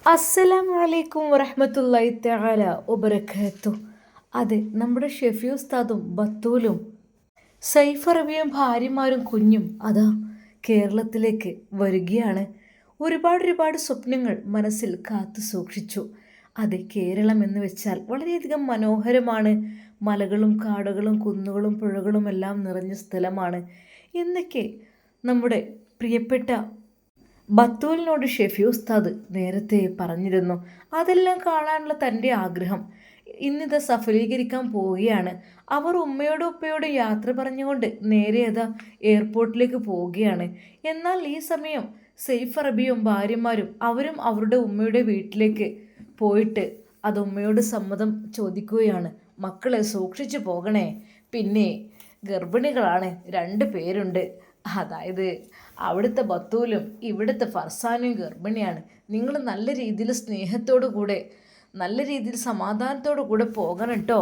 അസ്സലാമു അലൈക്കും വറഹ്മത്തുള്ളാഹി തആല വബറകാതുഹു. അതെ, നമ്മുടെ ഷെഫി ഉസ്താദും ബത്തൂലും സൈഫ് അറബിയും ഭാര്യമാരും കുഞ്ഞും അതാ കേരളത്തിലേക്ക് വരികയാണ്. ഒരുപാട് സ്വപ്നങ്ങൾ മനസ്സിൽ കാത്തു സൂക്ഷിച്ചു. അതെ, കേരളം എന്ന് വെച്ചാൽ വളരെയധികം മനോഹരമാണ്. മലകളും കാടുകളും കുന്നുകളും പുഴകളും എല്ലാം നിറഞ്ഞ സ്ഥലമാണ് എന്നൊക്കെ നമ്മുടെ പ്രിയപ്പെട്ട ബത്തൂലിനോട് ഷെഫി ഉസ്താദ് നേരത്തെ പറഞ്ഞിരുന്നു. അതെല്ലാം കാണാനുള്ള തൻ്റെ ആഗ്രഹം ഇന്നിത് സഫലീകരിക്കാൻ പോവുകയാണ്. അവർ ഉമ്മയോടും ഉപ്പയോടും യാത്ര പറഞ്ഞുകൊണ്ട് നേരെ അതാ എയർപോർട്ടിലേക്ക് പോവുകയാണ്. എന്നാൽ ഈ സമയം സെയ്ഫ് അറബിയും ഭാര്യമാരും അവരും അവരുടെ ഉമ്മയുടെ വീട്ടിലേക്ക് പോയിട്ട് അത് ഉമ്മയോട് സമ്മതം ചോദിക്കുകയാണ്. മക്കളെ സൂക്ഷിച്ചു പോകണേ, പിന്നെ ഗർഭിണികളാണ്, 2 പേരുണ്ട്. അതായത് അവിടുത്തെ ബത്തൂലും ഇവിടുത്തെ ഫർസാനും ഗർഭിണിയാണ്. നിങ്ങൾ നല്ല രീതിയിൽ സ്നേഹത്തോടു കൂടെ നല്ല രീതിയിൽ സമാധാനത്തോടു കൂടെ പോകണം കേട്ടോ.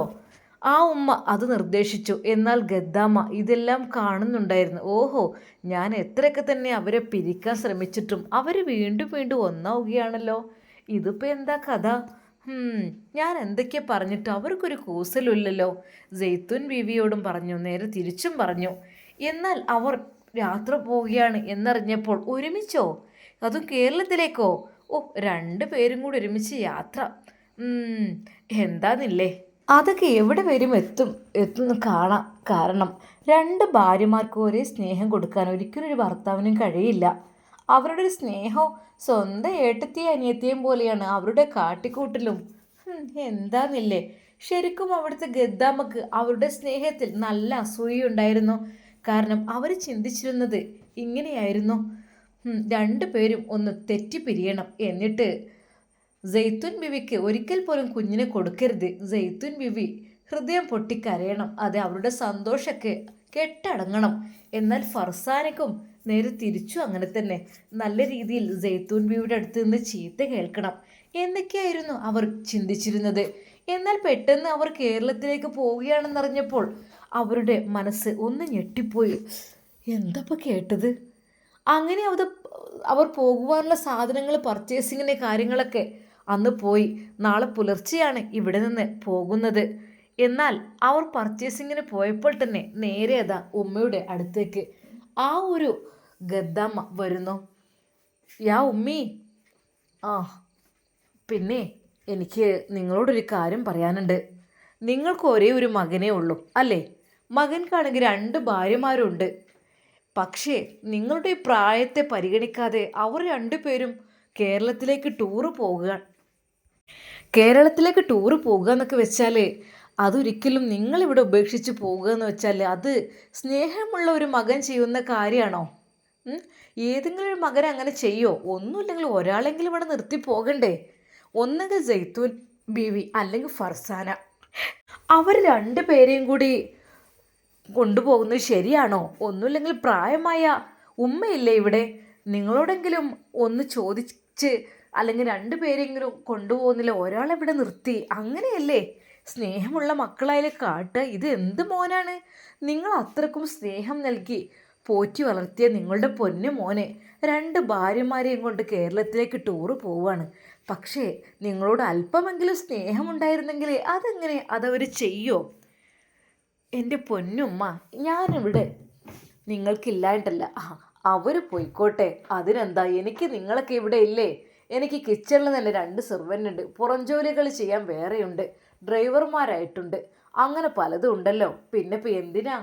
ആ ഉമ്മ അത് നിർദ്ദേശിച്ചു. എന്നാൽ ഗദ്ദാമ്മ ഇതെല്ലാം കാണുന്നുണ്ടായിരുന്നു. ഓഹോ, ഞാൻ എത്രയൊക്കെ തന്നെ അവരെ പിരിക്കാൻ ശ്രമിച്ചിട്ടും അവർ വീണ്ടും വീണ്ടും ഒന്നാവുകയാണല്ലോ. ഇതിപ്പോൾ എന്താ കഥ? ഞാൻ എന്തൊക്കെയാ പറഞ്ഞിട്ട് അവർക്കൊരു കൂസലുമില്ലല്ലോ. ജെയ്ത്തുൻ ബീവിയോടും പറഞ്ഞു, നേരെ തിരിച്ചും പറഞ്ഞു. എന്നാൽ അവർ യാത്ര പോവുകയാണ് എന്നറിഞ്ഞപ്പോൾ ഒരുമിച്ചോ, അതും കേരളത്തിലേക്കോ? ഓ, 2 പേരും കൂടി ഒരുമിച്ച് യാത്ര. എന്താന്നില്ലേ, അതൊക്കെ എവിടെ വരും എത്തുന്നു കാണാം. കാരണം 2 ഭാര്യമാർക്കും ഒരേ സ്നേഹം കൊടുക്കാൻ ഒരിക്കലും ഒരു ഭർത്താവിനും കഴിയില്ല. അവരുടെ ഒരു സ്നേഹം സ്വന്തം ഏട്ടത്തെയും അനിയത്തെയും പോലെയാണ് അവരുടെ കാട്ടിക്കൂട്ടലും. എന്താന്നില്ലേ, ശരിക്കും അവിടുത്തെ ഗദ്ദാമ്മക്ക് അവരുടെ സ്നേഹത്തിൽ നല്ല അസൂയുണ്ടായിരുന്നു. കാരണം അവർ ചിന്തിച്ചിരുന്നത് ഇങ്ങനെയായിരുന്നു, 2 പേരും ഒന്ന് തെറ്റിപ്പിരിയണം, എന്നിട്ട് ജെയ്ത്തുൻ ബിവിക്ക് ഒരിക്കൽ പോലും കുഞ്ഞിനെ കൊടുക്കരുത്. ജെയ്ത്തുൻ ബിവി ഹൃദയം പൊട്ടിക്കരയണം, അത് അവരുടെ സന്തോഷമൊക്കെ കെട്ടടങ്ങണം. എന്നാൽ ഫർസാനയ്ക്കും നേരെ തിരിച്ചു അങ്ങനെ തന്നെ നല്ല രീതിയിൽ ജെയ്ത്തൂൻ ബിവിയുടെ അടുത്ത് നിന്ന് ചീത്ത കേൾക്കണം എന്നൊക്കെയായിരുന്നു അവർ ചിന്തിച്ചിരുന്നത്. എന്നാൽ പെട്ടെന്ന് അവർ കേരളത്തിലേക്ക് പോവുകയാണെന്നറിഞ്ഞപ്പോൾ അവരുടെ മനസ്സ് ഒന്ന് ഞെട്ടിപ്പോയി. എന്തപ്പോൾ കേട്ടത്? അങ്ങനെ അവർ പോകുവാനുള്ള സാധനങ്ങൾ, പർച്ചേസിങ്ങിൻ്റെ കാര്യങ്ങളൊക്കെ അന്ന് പോയി. നാളെ പുലർച്ചെയാണ് ഇവിടെ നിന്ന് പോകുന്നത്. എന്നാൽ അവർ പർച്ചേസിങ്ങിന് പോയപ്പോൾ തന്നെ നേരെ അതാ ഉമ്മയുടെ അടുത്തേക്ക് ആ ഒരു ഗദ്ദാമ്മ വരുന്നു. യാ ഉമ്മി, ആ പിന്നെ എനിക്ക് നിങ്ങളോടൊരു കാര്യം പറയാനുണ്ട്. നിങ്ങൾക്ക് ഒരേ ഒരു മകനേ ഉള്ളൂ അല്ലേ? മകൻക്കാണെങ്കിൽ 2 ഭാര്യമാരുണ്ട്. പക്ഷേ നിങ്ങളുടെ ഈ പ്രായത്തെ പരിഗണിക്കാതെ അവർ 2 പേരും കേരളത്തിലേക്ക് ടൂറ് പോകുക. കേരളത്തിലേക്ക് ടൂറ് പോകുക എന്നൊക്കെ വെച്ചാൽ അതൊരിക്കലും നിങ്ങളിവിടെ ഉപേക്ഷിച്ച് പോകുക എന്ന് വെച്ചാൽ അത് സ്നേഹമുള്ള ഒരു മകൻ ചെയ്യുന്ന കാര്യമാണോ? ഏതെങ്കിലും ഒരു മകൻ അങ്ങനെ ചെയ്യോ? ഒന്നുമില്ലെങ്കിൽ ഒരാളെങ്കിലും ഇവിടെ നിർത്തി പോകണ്ടേ? ഒന്നുകിൽ ജെയ്ത്തൂൻ ബീവി അല്ലെങ്കിൽ ഫർസാന, അവർ 2 പേരെയും കൂടി കൊണ്ടുപോകുന്നത് ശരിയാണോ? ഒന്നുമില്ലെങ്കിൽ പ്രായമായ ഉമ്മയില്ലേ ഇവിടെ, നിങ്ങളോടെങ്കിലും ഒന്ന് ചോദിച്ച് അല്ലെങ്കിൽ 2 പേരെങ്കിലും കൊണ്ടുപോകുന്നില്ല, ഒരാളെവിടെ നിർത്തി, അങ്ങനെയല്ലേ സ്നേഹമുള്ള മക്കളായാലും കാട്ടുക. ഇത് എന്ത് മോനാണ്? നിങ്ങൾ അത്രക്കും സ്നേഹം നൽകി പോറ്റി വളർത്തിയ നിങ്ങളുടെ പൊന്നു മോനെ 2 ഭാര്യമാരെയും കൊണ്ട് കേരളത്തിലേക്ക് ടൂറ് പോവുകയാണ്. പക്ഷേ നിങ്ങളോട് അല്പമെങ്കിലും സ്നേഹമുണ്ടായിരുന്നെങ്കിൽ അതെങ്ങനെ അതവർ ചെയ്യോ? എൻ്റെ പൊന്നുമ്മ, ഞാനിവിടെ നിങ്ങൾക്കില്ലായിട്ടല്ല, അവർ പോയിക്കോട്ടെ, അതിനെന്താ, എനിക്ക് നിങ്ങളൊക്കെ ഇവിടെ ഇല്ലേ? എനിക്ക് കിച്ചണിൽ തന്നെ 2 സെർവൻ്റ് ഉണ്ട്, പുറം ജോലികൾ ചെയ്യാൻ വേറെയുണ്ട്, ഡ്രൈവർമാരായിട്ടുണ്ട്, അങ്ങനെ പലതും ഉണ്ടല്ലോ. പിന്നെ ഇപ്പോൾ എന്തിനാ?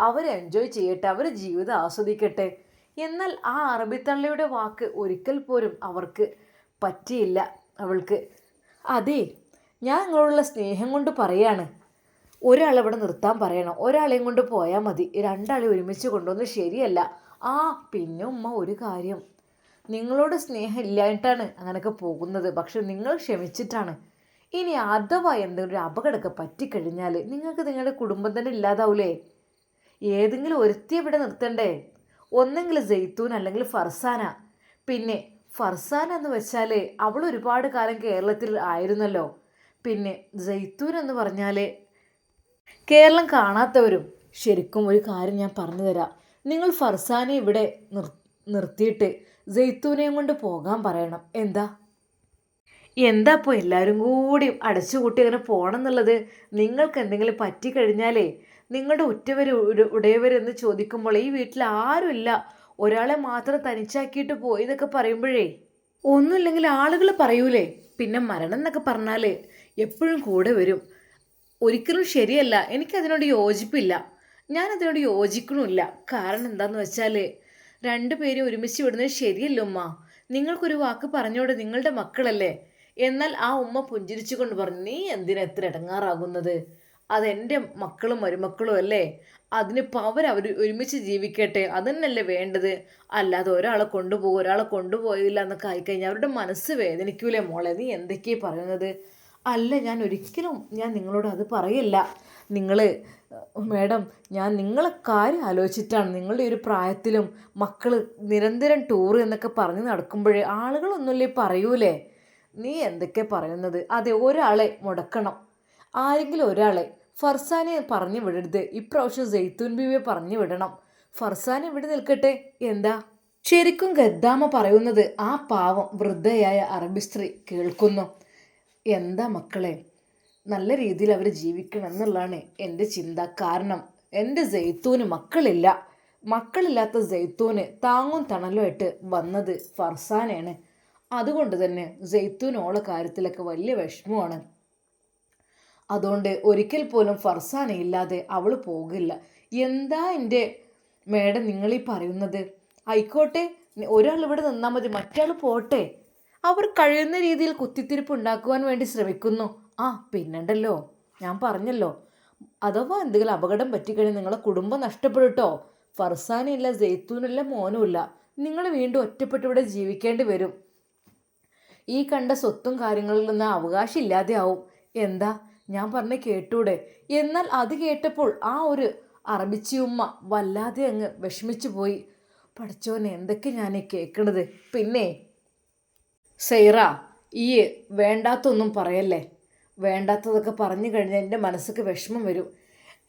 അവർ എൻജോയ് ചെയ്യട്ടെ, അവർ ജീവിതം ആസ്വദിക്കട്ടെ. എന്നാൽ ആ അറബിത്തള്ളയുടെ വാക്ക് ഒരിക്കൽ പോലും അവർക്ക് പറ്റിയില്ല. അവൾക്ക്, അതെ, ഞാൻ നിങ്ങളോടുള്ള സ്നേഹം കൊണ്ട് പറയാണ്, ഒരാളെവിടെ നിർത്താൻ പറയണം, ഒരാളെയും കൊണ്ട് പോയാൽ മതി, 2 ആളെ ഒരുമിച്ച് കൊണ്ടുവന്ന് ശരിയല്ല. പിന്നെ ഉമ്മ, ഒരു കാര്യം, നിങ്ങളോട് സ്നേഹം ഇല്ലായിട്ടാണ് അങ്ങനെയൊക്കെ പോകുന്നത്, പക്ഷെ നിങ്ങൾ ക്ഷമിച്ചിട്ടാണ്. ഇനി അഥവാ എന്തെങ്കിലും ഒരു അപകടമൊക്കെ പറ്റിക്കഴിഞ്ഞാൽ നിങ്ങൾക്ക് നിങ്ങളുടെ കുടുംബം തന്നെ ഇല്ലാതാവൂലേ? ഏതെങ്കിലും ഒരുത്തി ഇവിടെ നിർത്തണ്ടേ? ഒന്നെങ്കിൽ ജെയ്ത്തൂൻ അല്ലെങ്കിൽ ഫർസാന. പിന്നെ ഫർസാന എന്ന് വെച്ചാൽ അവൾ ഒരുപാട് കാലം കേരളത്തിൽ ആയിരുന്നല്ലോ. പിന്നെ ജെയ്ത്തൂൻ എന്ന് പറഞ്ഞാൽ കേരളം കാണാത്തവരും. ശരിക്കും ഒരു കാര്യം ഞാൻ പറഞ്ഞു തരാം, നിങ്ങൾ ഫർസാനെ ഇവിടെ നിർത്തിയിട്ട് ജെയ്ത്തൂനെയും കൊണ്ട് പോകാൻ പറയണം. എന്താ? എന്താ ഇപ്പോൾ എല്ലാവരും കൂടി അടച്ചുകൂട്ടി അങ്ങനെ പോകണം എന്നുള്ളത്? നിങ്ങൾക്ക് എന്തെങ്കിലും പറ്റിക്കഴിഞ്ഞാലേ നിങ്ങളുടെ ഉറ്റവർ ഉടയവരെന്ന് ചോദിക്കുമ്പോൾ ഈ വീട്ടിൽ ആരുമില്ല, ഒരാളെ മാത്രം തനിച്ചാക്കിയിട്ട് പോയി എന്നൊക്കെ പറയുമ്പോഴേ ഒന്നുമില്ലെങ്കിൽ ആളുകൾ പറയൂലേ. പിന്നെ മരണം എന്നൊക്കെ പറഞ്ഞാൽ എപ്പോഴും കൂടെ വരും. ഒരിക്കലും ശരിയല്ല. എനിക്കതിനോട് യോജിപ്പില്ല. ഞാനതിനോട് യോജിക്കണമില്ല. കാരണം എന്താണെന്ന് വെച്ചാൽ രണ്ടുപേരും ഒരുമിച്ച് വിടുന്നത് ശരിയല്ല ഉമ്മ. നിങ്ങൾക്കൊരു വാക്ക് പറഞ്ഞോടെ, നിങ്ങളുടെ മക്കളല്ലേ. എന്നാൽ ആ ഉമ്മ പുഞ്ചിരിച്ചുകൊണ്ട് പറഞ്ഞു, നീ എന്തിനാ എത്ര ഇടങ്ങാറാകുന്നത്? അതെൻ്റെ മക്കളും മരുമക്കളും അല്ലേ. അതിനിപ്പോൾ അവർ ഒരുമിച്ച് ജീവിക്കട്ടെ, അതന്നെയല്ലേ വേണ്ടത്. അല്ലാതെ ഒരാളെ കൊണ്ടുപോകും ഒരാളെ കൊണ്ടുപോയില്ല എന്നൊക്കെ ആയിക്കഴിഞ്ഞാൽ അവരുടെ മനസ്സ് വേദനിക്കൂലേ മോളെ? നീ എന്തൊക്കെയാണ് പറയുന്നത്? അല്ല, ഞാൻ നിങ്ങളോട് അത് പറയല്ല. നിങ്ങൾ മാഡം, ഞാൻ നിങ്ങളെ കാര്യം ആലോചിച്ചിട്ടാണ്. നിങ്ങളുടെ ഒരു പ്രായത്തിലും മക്കൾ നിരന്തരം ടൂർ എന്നൊക്കെ പറഞ്ഞ് നടക്കുമ്പോഴേ ആളുകളൊന്നുമില്ലേ പറയൂലേ. നീ എന്തൊക്കെ പറയുന്നത്? അതെ, ഒരാളെ മുടക്കണം, ആരെങ്കിലും ഒരാളെ. ഫർസാനെ പറഞ്ഞു വിടരുത്. ഇപ്രാവശ്യം ജെയ്ത്തൂൻ ബീവിയെ പറഞ്ഞു വിടണം. ഫർസാൻ ഇവിടെ നിൽക്കട്ടെ. എന്താ? ശരിക്കും ഗദ്ദാമ പറയുന്നത് ആ പാവം വൃദ്ധയായ അറബി സ്ത്രീ കേൾക്കുന്നു. എന്താ മക്കളെ, നല്ല രീതിയിൽ അവർ ജീവിക്കണം എന്നുള്ളതാണ് എൻ്റെ ചിന്ത. കാരണം എൻ്റെ ജെയ്ത്തൂന് മക്കളില്ല. മക്കളില്ലാത്ത ജെയ്ത്തൂന് താങ്ങും തണലുമായിട്ട് വന്നത് ഫർസാനയാണ്. അതുകൊണ്ട് തന്നെ ജെയ്ത്തൂനോളെ കാര്യത്തിലൊക്കെ വലിയ വിഷമമാണ്. അതുകൊണ്ട് ഒരിക്കൽ പോലും ഫർസാനയില്ലാതെ അവൾ പോകില്ല. എന്താ എൻ്റെ മേഡം നിങ്ങളീ പറയുന്നത്? ആയിക്കോട്ടെ, ഒരാൾ ഇവിടെ നിന്നാൽ മതി, മറ്റാൾ പോട്ടെ. അവർ കഴിയുന്ന രീതിയിൽ കുത്തിത്തിരിപ്പ് ഉണ്ടാക്കുവാൻ വേണ്ടി ശ്രമിക്കുന്നു. പിന്നുണ്ടല്ലോ, ഞാൻ പറഞ്ഞല്ലോ, അഥവാ എന്തെങ്കിലും അപകടം പറ്റിക്കഴിഞ്ഞാൽ നിങ്ങളെ കുടുംബം നഷ്ടപ്പെടട്ടോ. ഫർസാനയില്ല, ജെയ്ത്തൂനില്ല, മോനുമില്ല. നിങ്ങൾ വീണ്ടും ഒറ്റപ്പെട്ട് ഇവിടെ ജീവിക്കേണ്ടി വരും. ഈ കണ്ട സ്വത്തും കാര്യങ്ങളിൽ നിന്ന് അവകാശം ഇല്ലാതെ ആവും. എന്താ ഞാൻ പറഞ്ഞ കേട്ടൂടെ? എന്നാൽ അത് കേട്ടപ്പോൾ ആ ഒരു അറബിച്ചിയുമ്മ വല്ലാതെ അങ്ങ് വിഷമിച്ചു പോയി. പഠിച്ചോനെ, എന്തൊക്കെ ഞാൻ കേൾക്കണത്. പിന്നെ സൈറ, ഈ വേണ്ടാത്തൊന്നും പറയല്ലേ. വേണ്ടാത്തതൊക്കെ പറഞ്ഞു കഴിഞ്ഞാൽ എൻ്റെ മനസ്സിക്ക് വിഷമം വരും.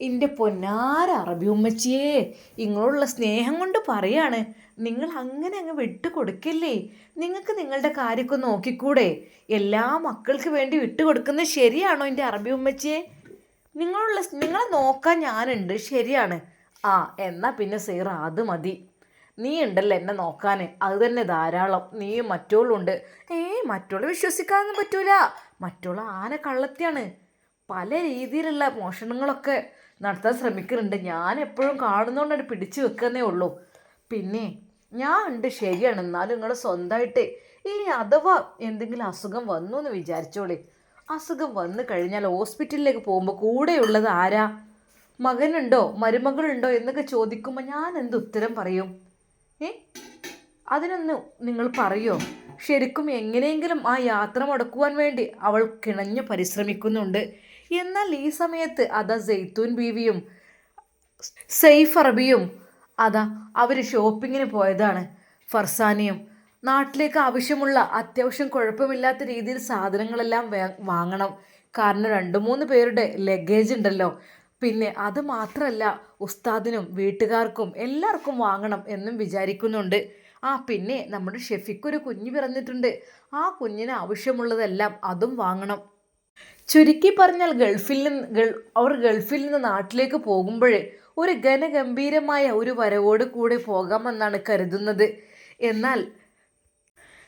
എൻ്റെ പൊന്നാര അറബി ഉമ്മച്ചിയേ, നിങ്ങളോടുള്ള സ്നേഹം കൊണ്ട് പറയാണ്. നിങ്ങൾ അങ്ങനെ അങ്ങ് വിട്ടു കൊടുക്കില്ലേ. നിങ്ങൾക്ക് നിങ്ങളുടെ കാര്യമൊക്കെ നോക്കിക്കൂടെ? എല്ലാ മക്കൾക്ക് വേണ്ടി വിട്ടു കൊടുക്കുന്നത് ശരിയാണോ എൻ്റെ അറബി ഉമ്മച്ചിയെ? നിങ്ങളെ നോക്കാൻ ഞാനുണ്ട്, ശരിയാണ്. എന്നാൽ പിന്നെ സൈറ അത് മതി. നീ ഉണ്ടല്ലോ എന്നെ നോക്കാൻ, അത് തന്നെ ധാരാളം. നീയും മറ്റോളുണ്ട്. മറ്റോളെ വിശ്വസിക്കാനൊന്നും പറ്റൂല. മറ്റോള് ആന കള്ളത്തിയാണ്. പല രീതിയിലുള്ള മോഷണങ്ങളൊക്കെ നടത്താൻ ശ്രമിക്കുന്നുണ്ട്. ഞാൻ എപ്പോഴും കാണുന്നതുകൊണ്ടാണ് പിടിച്ചു വെക്കുന്നേ ഉള്ളൂ. പിന്നെ ഞാൻ ഉണ്ട്, ശരിയാണ്. എന്നാലും നിങ്ങൾ സ്വന്തമായിട്ട് ഇനി അഥവാ എന്തെങ്കിലും അസുഖം വന്നു എന്ന് വിചാരിച്ചോളി. അസുഖം വന്നു കഴിഞ്ഞാൽ ഹോസ്പിറ്റലിലേക്ക് പോകുമ്പോൾ കൂടെയുള്ളത് ആരാ? മകനുണ്ടോ മരുമകളുണ്ടോ എന്നൊക്കെ ചോദിക്കുമ്പോൾ ഞാൻ എന്ത് ഉത്തരം പറയും? അതിനൊന്ന് നിങ്ങൾ പറയോ? ശരിക്കും എങ്ങനെയെങ്കിലും ആ യാത്ര മുടക്കുവാൻ വേണ്ടി അവൾ കിണഞ്ഞു പരിശ്രമിക്കുന്നുണ്ട്. എന്നാൽ ഈ സമയത്ത് അതാ ജെയ്ത്തൂൻ ബീവിയും സെയ്ഫ് അറബിയും അവർ ഷോപ്പിങ്ങിന് പോയതാണ്. ഫർസാനയും നാട്ടിലേക്ക് ആവശ്യമുള്ള അത്യാവശ്യം കുഴപ്പമില്ലാത്ത രീതിയിൽ സാധനങ്ങളെല്ലാം വാങ്ങണം. കാരണം 2-3 പേരുടെ ലഗേജ് ഉണ്ടല്ലോ. പിന്നെ അത് മാത്രമല്ല, ഉസ്താദിനും വീട്ടുകാർക്കും എല്ലാവർക്കും വാങ്ങണം എന്നും വിചാരിക്കുന്നുണ്ട്. പിന്നെ നമ്മുടെ ഷെഫിക്കൊരു കുഞ്ഞ് പിറന്നിട്ടുണ്ട്. ആ കുഞ്ഞിന് ആവശ്യമുള്ളതെല്ലാം അതും വാങ്ങണം. ചുരുക്കി പറഞ്ഞാൽ അവർ ഗൾഫിൽ നിന്ന് നാട്ടിലേക്ക് പോകുമ്പോഴേ ഒരു ഘനഗംഭീരമായ ഒരു വരവോട് കൂടെ പോകാമെന്നാണ് കരുതുന്നത്. എന്നാൽ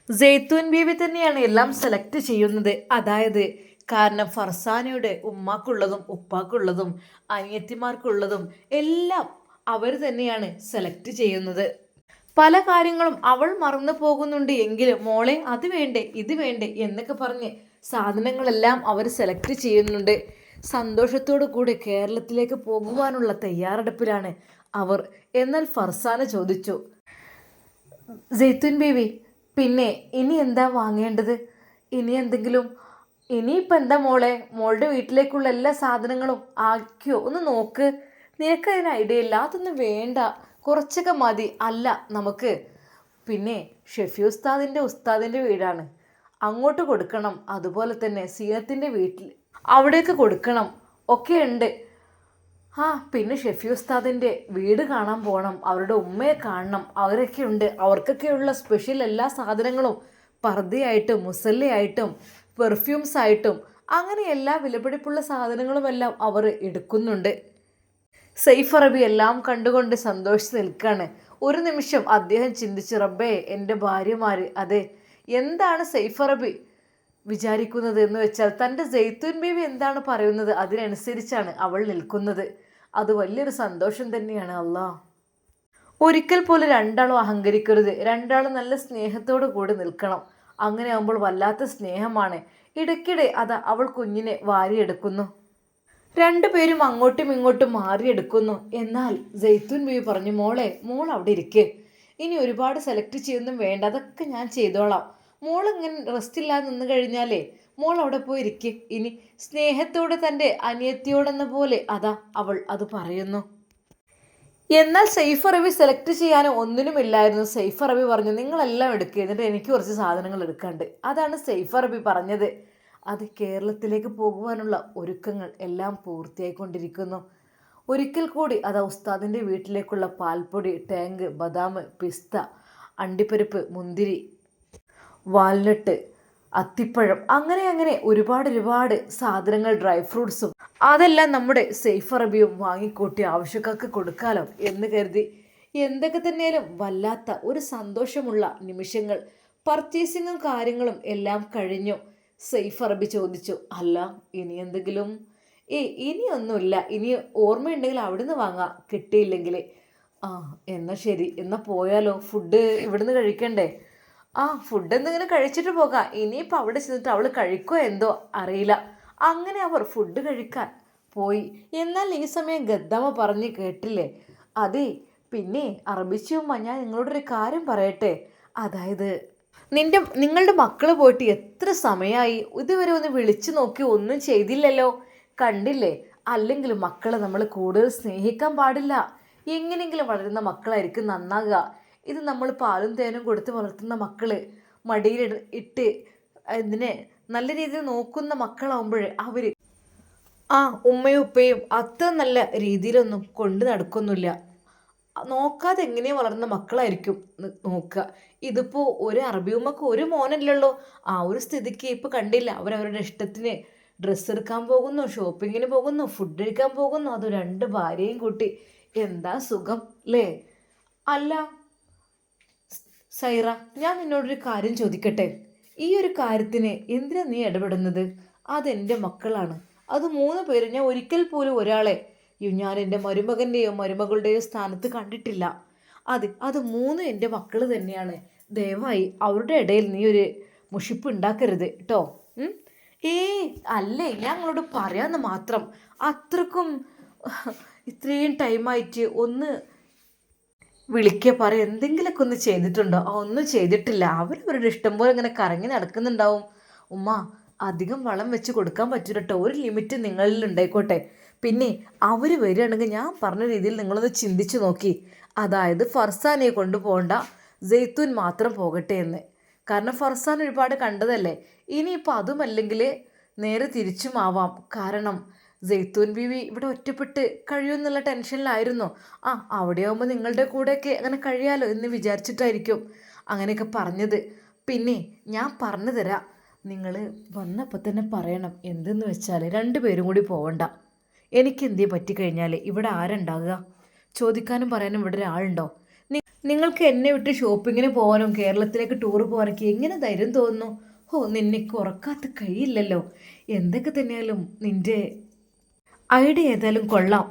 ജെയ്ത്തൂൻ ബീവി തന്നെയാണ് എല്ലാം സെലക്ട് ചെയ്യുന്നത്. അതായത് കാരണം ഫർസാനയുടെ ഉമ്മാക്കുള്ളതും ഉപ്പാക്കുള്ളതും അനിയത്തിമാർക്കുള്ളതും എല്ലാം അവർ തന്നെയാണ് സെലക്ട് ചെയ്യുന്നത്. പല കാര്യങ്ങളും അവൾ മറന്നു പോകുന്നുണ്ട് എങ്കിലും മോളെ അത് വേണ്ടേ ഇത് വേണ്ടേ എന്നൊക്കെ പറഞ്ഞ് സാധനങ്ങളെല്ലാം അവർ സെലക്ട് ചെയ്യുന്നുണ്ട്. സന്തോഷത്തോടു കൂടി കേരളത്തിലേക്ക് പോകുവാനുള്ള തയ്യാറെടുപ്പിലാണ് അവർ. എന്നാൽ ഫർസാന ചോദിച്ചു, ജെയ്ത്തൂൻ ബേബി, പിന്നെ ഇനി എന്താ വാങ്ങേണ്ടത്? ഇനി എന്തെങ്കിലും? ഇനിയിപ്പോൾ എന്താ മോളുടെ വീട്ടിലേക്കുള്ള എല്ലാ സാധനങ്ങളും ആക്കിയോ? ഒന്ന് നോക്ക്. നിനക്കതിന് ഐഡിയ ഇല്ല, അതൊന്നും വേണ്ട, കുറച്ചൊക്കെ മതി. അല്ല നമുക്ക് പിന്നെ ഷെഫി ഉസ്താദിൻ്റെ വീടാണ്, അങ്ങോട്ട് കൊടുക്കണം. അതുപോലെ തന്നെ സീനത്തിൻ്റെ വീട്ടിൽ അവിടേക്ക് കൊടുക്കണം, ഒക്കെ ഉണ്ട്. പിന്നെ ഷെഫി ഉസ്താദിൻ്റെ വീട് കാണാൻ പോകണം, അവരുടെ ഉമ്മയെ കാണണം, അവരൊക്കെ ഉണ്ട്. അവർക്കൊക്കെയുള്ള സ്പെഷ്യൽ എല്ലാ സാധനങ്ങളും പർദ്ദയായിട്ടും മുസല്ലയായിട്ടും പെർഫ്യൂംസ് ആയിട്ടും അങ്ങനെ എല്ലാ വിലപിടിപ്പുള്ള സാധനങ്ങളുമെല്ലാം അവർ എടുക്കുന്നുണ്ട്. സെയ്ഫ് അറബി എല്ലാം കണ്ടുകൊണ്ട് സന്തോഷിച്ച് നിൽക്കുകയാണ്. ഒരു നിമിഷം അദ്ദേഹം ചിന്തിച്ചു, റബ്ബേ എൻ്റെ ഭാര്യമാര്, അതെ എന്താണ് സെയ്ഫ് അറബി വിചാരിക്കുന്നത് എന്ന് വെച്ചാൽ തൻ്റെ ജെയ്ത്തൂൻ ബീവി എന്താണ് പറയുന്നത് അതിനനുസരിച്ചാണ് അവൾ നിൽക്കുന്നത്. അത് വലിയൊരു സന്തോഷം തന്നെയാണ്. അല്ലാ, ഒരിക്കൽ പോലും രണ്ടാളും അഹങ്കരിക്കരുത്. രണ്ടാളും നല്ല സ്നേഹത്തോടു കൂടി നിൽക്കണം. അങ്ങനെ ആകുമ്പോൾ വല്ലാത്ത സ്നേഹമാണ്. ഇടയ്ക്കിടെ അതാ അവൾ കുഞ്ഞിനെ വാരിയെടുക്കുന്നു. രണ്ടുപേരും അങ്ങോട്ടും ഇങ്ങോട്ടും മാറിയെടുക്കുന്നു. എന്നാൽ ജെയ്ത്തൂൻ ബീവി പറഞ്ഞു, മോൾ അവിടെ ഇരിക്കേ, ഇനി ഒരുപാട് സെലക്ട് ചെയ്യുന്നും വേണ്ട, അതൊക്കെ ഞാൻ ചെയ്തോളാം. മോൾ ഇങ്ങനെ റെസ്റ്റ് ഇല്ലാതെ നിന്ന് കഴിഞ്ഞാലേ മോൾ അവിടെ പോയി ഇരിക്കേ. ഇനി സ്നേഹത്തോടെ തൻ്റെ അനിയത്തിയോടെന്ന പോലെ അതാ അവൾ അത് പറയുന്നു. എന്നാൽ സെയ്ഫ് അറബി സെലക്ട് ചെയ്യാനും ഒന്നിനുമില്ലായിരുന്നു. സെയ്ഫ് അറബി പറഞ്ഞു, നിങ്ങളെല്ലാം എടുക്കുക, എന്നിട്ട് എനിക്ക് കുറച്ച് സാധനങ്ങൾ എടുക്കാണ്ട്. അതാണ് സെയ്ഫ് അറബി പറഞ്ഞത്. അത് കേരളത്തിലേക്ക് പോകുവാനുള്ള ഒരുക്കങ്ങൾ എല്ലാം പൂർത്തിയായിക്കൊണ്ടിരിക്കുന്നു. ഒരിക്കൽ കൂടി അതാ ഉസ്താദിൻ്റെ വീട്ടിലേക്കുള്ള പാൽപ്പൊടി, ടാങ്ക്, ബദാം, പിസ്ത, അണ്ടിപ്പരിപ്പ്, മുന്തിരി, വാൽനട്ട്, അത്തിപ്പഴം, അങ്ങനെ ഒരുപാട് സാധനങ്ങൾ, ഡ്രൈ ഫ്രൂട്ട്സും അതെല്ലാം നമ്മുടെ സെയ്ഫ് അറബിയും വാങ്ങിക്കൂട്ടി ആവശ്യക്കാർക്ക് കൊടുക്കാലോ എന്ന് കരുതി. എന്തൊക്കെ തന്നെയാലും വല്ലാത്ത ഒരു സന്തോഷമുള്ള നിമിഷങ്ങൾ. പർച്ചേസിങ്ങും കാര്യങ്ങളും എല്ലാം കഴിഞ്ഞു. സെയ്ഫ് അറബി ചോദിച്ചു, അല്ല ഇനി എന്തെങ്കിലും? ഇനിയൊന്നുമില്ല, ഇനി ഓർമ്മയുണ്ടെങ്കിൽ അവിടുന്ന് വാങ്ങാം, കിട്ടിയില്ലെങ്കിൽ. ആ എന്നാൽ ശരി, എന്നാൽ പോയാലോ? ഫുഡ് ഇവിടുന്ന് കഴിക്കണ്ടേ? ഫുഡ് എന്തെങ്കിലും കഴിച്ചിട്ട് പോകാം. ഇനിയിപ്പോൾ അവിടെ ചെന്നിട്ട് അവൾ കഴിക്കുമോ എന്തോ അറിയില്ല. അങ്ങനെ അവർ ഫുഡ് കഴിക്കാൻ പോയി. എന്നാൽ ഈ സമയം ഗദ്ദാമ പറഞ്ഞ് കേട്ടില്ലേ, അതെ പിന്നെ അറബിച്ചുമ്മ, ഞാൻ നിങ്ങളോടൊരു കാര്യം പറയട്ടെ. അതായത് നിങ്ങളുടെ മക്കൾ പോയിട്ട് എത്ര സമയമായി? ഇതുവരെ ഒന്ന് വിളിച്ചു നോക്കി ഒന്നും ചെയ്തില്ലല്ലോ. കണ്ടില്ലേ, അല്ലെങ്കിൽ മക്കളെ നമ്മൾ കൂടുതൽ സ്നേഹിക്കാൻ പാടില്ല. എങ്ങനെയെങ്കിലും വളരുന്ന മക്കളായിരിക്കും നന്നാകുക. ഇത് നമ്മൾ പാലും തേനും കൊടുത്ത് വളർത്തുന്ന മക്കൾ, മടിയിൽ ഇട്ട് ഇതിനെ നല്ല രീതിയിൽ നോക്കുന്ന മക്കളാവുമ്പോൾ അവർ ഉമ്മയും ഉപ്പയും അത്ര നല്ല രീതിയിലൊന്നും കൊണ്ട് നടക്കൊന്നുമില്ല. നോക്കാതെ എങ്ങനെയാണ് വളർന്ന മക്കളായിരിക്കും നോക്കുക. ഇതിപ്പോൾ ഒരു അറബി ഉമ്മക്ക് ഒരു മോനല്ലല്ലോ. ആ ഒരു സ്ഥിതിക്ക് ഇപ്പോൾ കണ്ടില്ല, അവരവരുടെ ഇഷ്ടത്തിന് ഡ്രസ്സ് എടുക്കാൻ പോകുന്നു, ഷോപ്പിങ്ങിന് പോകുന്നു, ഫുഡ് കഴിക്കാൻ പോകുന്നു, അത് രണ്ട് ഭാര്യയും കൂട്ടി. എന്താ സുഖം അല്ലേ? അല്ല സൈറ, ഞാൻ നിന്നോടൊരു കാര്യം ചോദിക്കട്ടെ. ഈ ഒരു കാര്യത്തിന് എന്തിനാ നീ ഇടപെടുന്നത്? അതെൻ്റെ മക്കളാണ്. അത് 3 പേര്. ഞാൻ ഒരിക്കൽ പോലും ഒരാളെ ഞാൻ എൻ്റെ മരുമകൻ്റെയോ മരുമകളുടെയോ സ്ഥാനത്ത് കണ്ടിട്ടില്ല. അത് 3 എൻ്റെ മക്കൾ തന്നെയാണ്. ദയവായി അവരുടെ ഇടയിൽ നീ ഒരു മുഷിപ്പ് ഉണ്ടാക്കരുത് കേട്ടോ. അല്ലേ, ഞങ്ങളോട് പറയാമെന്ന് മാത്രം. അത്രക്കും ഇത്രയും ടൈമായിട്ട് ഒന്ന് വിളിക്കുക, പറയാം, എന്തെങ്കിലുമൊക്കെ ഒന്ന് ചെയ്തിട്ടുണ്ടോ? ഒന്നും ചെയ്തിട്ടില്ല. അവരവരുടെ ഇഷ്ടം പോലെ ഇങ്ങനെ കറങ്ങി നടക്കുന്നുണ്ടാവും. ഉമ്മ, അധികം വളം വെച്ച് കൊടുക്കാൻ പറ്റില്ല കേട്ടോ. ഒരു ലിമിറ്റ് നിങ്ങളിൽ ഉണ്ടായിക്കോട്ടെ. പിന്നെ അവർ വരികയാണെങ്കിൽ ഞാൻ പറഞ്ഞ രീതിയിൽ നിങ്ങളൊന്ന് ചിന്തിച്ച് നോക്കി. അതായത് ഫർസാനെ കൊണ്ടുപോകണ്ട, ജെയ്ത്തൂൻ മാത്രം പോകട്ടെ എന്ന്. കാരണം ഫർസാൻ ഒരുപാട് കണ്ടതല്ലേ. ഇനിയിപ്പോൾ അതുമല്ലെങ്കിൽ നേരെ തിരിച്ചും ആവാം. കാരണം ജെയ്ത്തൂൻ ബീവി ഇവിടെ ഒറ്റപ്പെട്ട് കഴിയുമെന്നുള്ള ടെൻഷനിലായിരുന്നു. അവിടെയാകുമ്പോൾ നിങ്ങളുടെ കൂടെയൊക്കെ അങ്ങനെ കഴിയാലോ എന്ന് വിചാരിച്ചിട്ടായിരിക്കും അങ്ങനെയൊക്കെ പറഞ്ഞത്. പിന്നെ ഞാൻ പറഞ്ഞു തരാം, നിങ്ങൾ വന്നപ്പോൾ തന്നെ പറയണം. എന്തെന്ന് വെച്ചാൽ 2 പേരും കൂടി പോകണ്ട. എനിക്ക് എന്തേ പറ്റിക്കഴിഞ്ഞാൽ ഇവിടെ ആരുണ്ടാകുക? ചോദിക്കാനും പറയാനും ഇവിടെ ഒരാളുണ്ടോ? നിങ്ങൾക്ക് എന്നെ വിട്ട് ഷോപ്പിങ്ങിന് പോകാനും കേരളത്തിലേക്ക് ടൂർ പോകാനൊക്കെ എങ്ങനെ ധൈര്യം തോന്നുന്നു? നിന്നെക്ക് ഉറക്കാത്ത കഴിയില്ലല്ലോ. എന്തൊക്കെ തന്നെയാലും നിൻ്റെ ഐഡിയ ഏതായാലും കൊള്ളാം.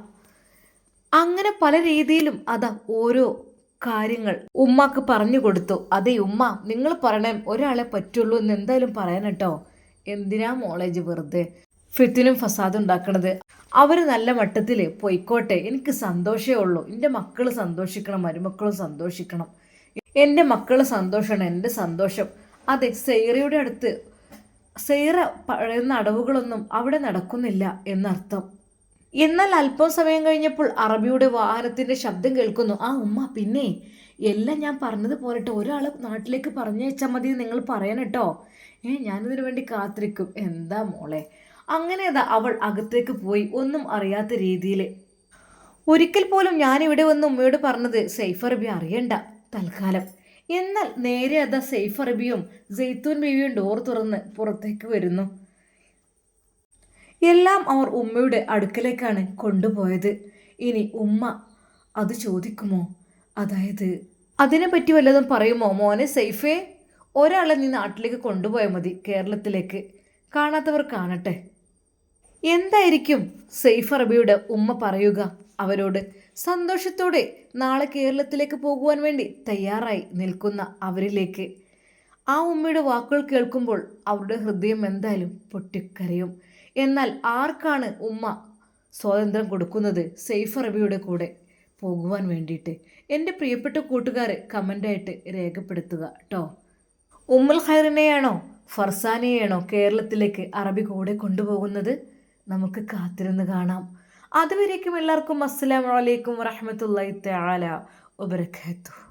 അങ്ങനെ പല രീതിയിലും അതാ ഓരോ കാര്യങ്ങൾ ഉമ്മാക്ക് പറഞ്ഞു കൊടുത്തു. അതെ ഉമ്മ, നിങ്ങൾ പറയണേ ഒരാളെ പറ്റുള്ളൂ എന്ന് എന്തായാലും പറയാൻ കേട്ടോ. എന്തിനാ മോളേജ് വെറുതെ ഫിത്തിനും ഫസാദും ഉണ്ടാക്കണത്? അവർ നല്ല മട്ടത്തിൽ പൊയ്ക്കോട്ടെ, എനിക്ക് സന്തോഷമേ ഉള്ളൂ. എൻ്റെ മക്കൾ സന്തോഷിക്കണം, മരുമക്കളും സന്തോഷിക്കണം. എൻ്റെ മക്കൾ സന്തോഷമാണ് എൻ്റെ സന്തോഷം. അതെ, സൈറയുടെ അടുത്ത് സൈറ പറയുന്ന അടവുകളൊന്നും അവിടെ നടക്കുന്നില്ല എന്നർത്ഥം. എന്നാൽ അല്പം സമയം കഴിഞ്ഞപ്പോൾ അറബിയുടെ വാഹനത്തിൻ്റെ ശബ്ദം കേൾക്കുന്നു. ഉമ്മ, പിന്നെ എല്ലാം ഞാൻ പറഞ്ഞത് പോരട്ടെ, ഒരാൾ നാട്ടിലേക്ക് പറഞ്ഞയച്ചാൽ മതി നിങ്ങൾ പറയാൻ കേട്ടോ. ഞാനിതിനു വേണ്ടി കാത്തിരിക്കും. എന്താ മോളെ? അങ്ങനെ അവൾ അകത്തേക്ക് പോയി, ഒന്നും അറിയാത്ത രീതിയിൽ. ഒരിക്കൽ പോലും ഞാനിവിടെ വന്ന് ഉമ്മയോട് പറഞ്ഞത് സെയ്ഫ് അറബി അറിയണ്ട തൽക്കാലം. എന്നാൽ നേരെ അതാ സെയ്ഫ് അറബിയും ജെയ്ത്തൂൻ ബീവിയും ഡോർ തുറന്ന് പുറത്തേക്ക് വരുന്നു. എല്ലാം അവർ ഉമ്മയുടെ അടുക്കലേക്കാണ് കൊണ്ടുപോയത്. ഇനി ഉമ്മ അത് ചോദിക്കുമോ? അതായത് അതിനെപ്പറ്റി വല്ലതും പറയുമോ? മോനെ സെയ്ഫേ, ഒരാളെ നീ നാട്ടിലേക്ക് കൊണ്ടുപോയാൽ മതി, കേരളത്തിലേക്ക്. കാണാത്തവർ കാണട്ടെ. എന്തായിരിക്കും സെയ്ഫ് അറബിയുടെ ഉമ്മ പറയുക അവരോട്? സന്തോഷത്തോടെ നാളെ കേരളത്തിലേക്ക് പോകുവാൻ വേണ്ടി തയ്യാറായി നിൽക്കുന്ന അവരിലേക്ക് ആ ഉമ്മയുടെ വാക്കുകൾ കേൾക്കുമ്പോൾ അവരുടെ ഹൃദയം എന്തായാലും പൊട്ടിക്കരയും. എന്നാൽ ആർക്കാണ് ഉമ്മ സ്വാതന്ത്ര്യം കൊടുക്കുന്നത് സെയ്ഫ് അറബിയുടെ കൂടെ പോകുവാൻ വേണ്ടിയിട്ട്? എൻ്റെ പ്രിയപ്പെട്ട കൂട്ടുകാർ കമൻ്റായിട്ട് രേഖപ്പെടുത്തുക കേട്ടോ. ഉമ്മുൽ ഖൈറിനെയാണോ ഫർസാനെയാണോ കേരളത്തിലേക്ക് അറബി കൂടെ കൊണ്ടുപോകുന്നത്? നമുക്ക് കാത്തിരുന്ന് കാണാം. അതുവരേക്കും എല്ലാവർക്കും അസ്സലാമു അലൈക്കും വറഹ്മത്തുള്ളാഹി തആല വബറകാതുഹു.